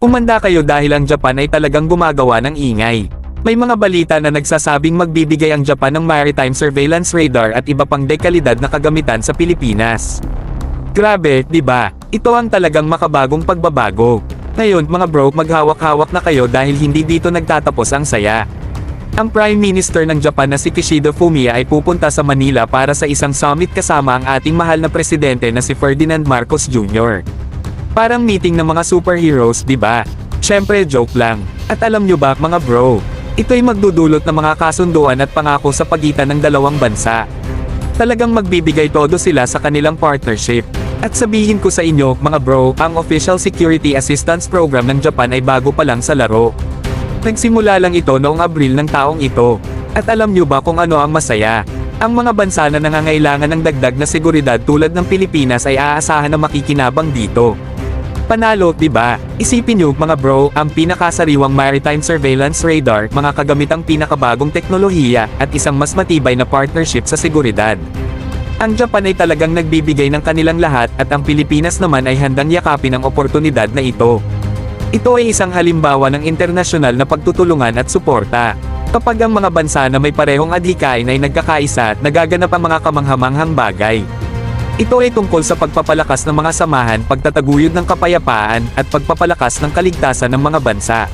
Umanda kayo dahil ang Japan ay talagang gumagawa ng ingay. May mga balita na nagsasabing magbibigay ang Japan ng maritime surveillance radar at iba pang dekalidad na kagamitan sa Pilipinas. Grabe, di ba? Ito ang talagang makabagong pagbabago. Ngayon mga bro, maghawak-hawak na kayo dahil hindi dito nagtatapos ang saya. Ang Prime Minister ng Japan na si Kishida Fumio ay pupunta sa Manila para sa isang summit kasama ang ating mahal na presidente na si Ferdinand Marcos Jr. Parang meeting ng mga superheroes, di ba? Syempre joke lang. At alam nyo ba mga bro, ito'y magdudulot ng mga kasunduan at pangako sa pagitan ng dalawang bansa. Talagang magbibigay todo sila sa kanilang partnership. At sabihin ko sa inyo, mga bro, ang Official Security Assistance Program ng Japan ay bago pa lang sa laro. Nagsimula lang ito noong Abril ng taong ito. At alam nyo ba kung ano ang masaya? Ang mga bansa na nangangailangan ng dagdag na seguridad tulad ng Pilipinas ay aasahan na makikinabang dito. Panalo, di ba? Isipin nyo, mga bro, ang pinakasariwang maritime surveillance radar, mga kagamitang pinakabagong teknolohiya, at isang mas matibay na partnership sa seguridad. Ang Japan ay talagang nagbibigay ng kanilang lahat at ang Pilipinas naman ay handang yakapin ang oportunidad na ito. Ito ay isang halimbawa ng internasyonal na pagtutulungan at suporta. Kapag ang mga bansa na may parehong adhikain ay nagkakaisa at nagaganap ang mga kamanghamanghang bagay. Ito ay tungkol sa pagpapalakas ng mga samahan, pagtataguyod ng kapayapaan, at pagpapalakas ng kaligtasan ng mga bansa.